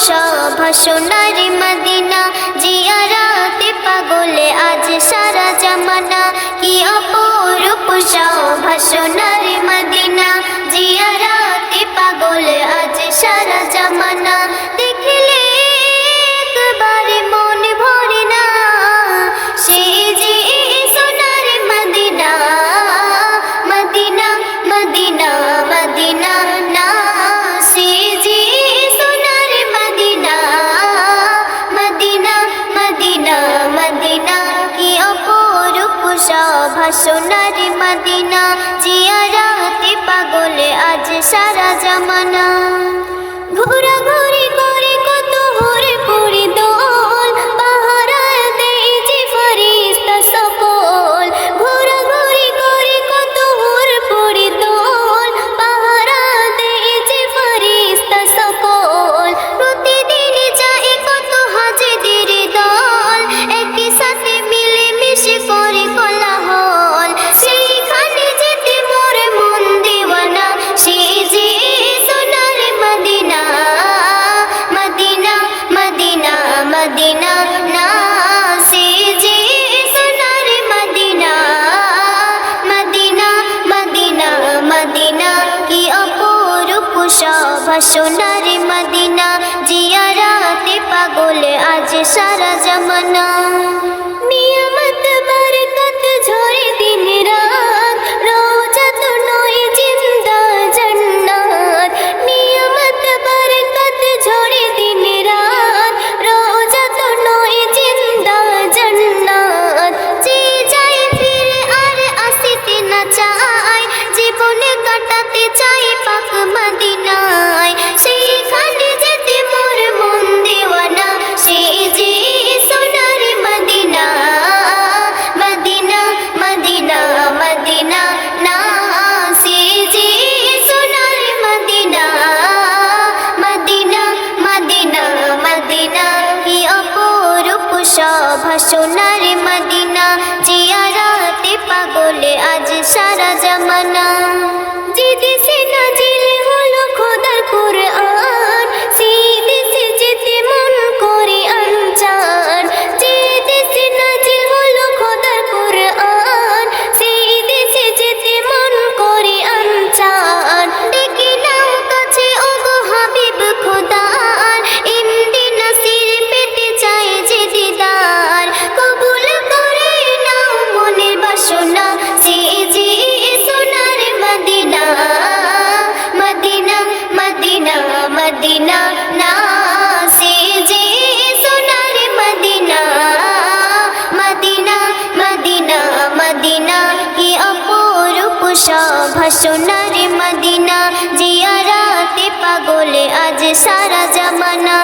শোভা সোনার মদিনা, জিয়ারাতে পাগলে আজ সারা জামানা। কি অপরূপ শোভা সোনার মদিনা, জিয়ারাতে পাগলে আজ সারা জামানা। দেখলে একবার মন ভরে না, সে যে সোনার মদিনা। মদিনা মদিনা মদিনা না, সে যে সোনার মদিনা। মদিনা মদিনা মদিনা, কি অপরূপ শোভা সোনার মদিনা, জিয়ারাতে পাগলে আজ সারা জামানা। ঘোরাঘুরি করে কত হরে পুরি দোল, পাহারা দেয় যে ফেরেশতা সকল। ঘোরাঘুরি করে কত হরে পুরি দোল, পাহারা দেয় যে ফেরেশতা সকল। প্রতিদিন যায় কত হাজিদের দল, একই সাথে মিলে মিশে করে কোলাহল। সেইখানে যেতে মোরে মন দিওয়ানা, সে যে সোনার মদিনা। মদিনা মদিনা মদিনা না, সে যে সোনার মদিনা। মদিনা মদিনা মদিনা, কি অপরূপ শোভা সোনার মদিনা, জিয়ারাতে পাগলে আজ সারা জামানা। নিয়ামত বরকত ঝরে দিন রাত, রোজা তো নয় জিন্দা জান্নাত। নিয়ামত বরকত ঝরে দিন রাত, রোজা তো নয় জিন্দা জান্নাত। যে যায় ফিরে আর আসিতে না চায়, জীবনে কাটাতে চায় পাক মদিনায়। সেইখানে যেতে মোর মন দিওয়ানা, সে যে সোনার মদিনা। মদিনা মদিনা মদিনা না, সে যে সোনার মদিনা। মদিনা মদিনা মদিনা, কি অপরূপ শোভা সোনার মদিনা, জিয়ারাতে পাগলে আজ সারা জামানা। যে দেশে নাজিল হলো খোদার কুরআন, সেই দেশে যেতে মন করে আনচান। যে দেশে নাজিল হলো খোদার কুরআন, সেই দেশে যেতে মন করে আনচান। ডেকে নাও কাছে ওগো হাবিব খোদার, ইমদি নাসির পেতে চায় যে দিদার। কবুল করে নাও মনের বাসনা, সে যে সোনার মদিনা। মদিনা মদিনা মদিনা না, সে যে সোনার মদিনা। মদিনা মদিনা মদিনা, কি অপরূপ শোভা সোনার মদিনা, জিয়ারাতে পাগলে আজ সারা জামানা।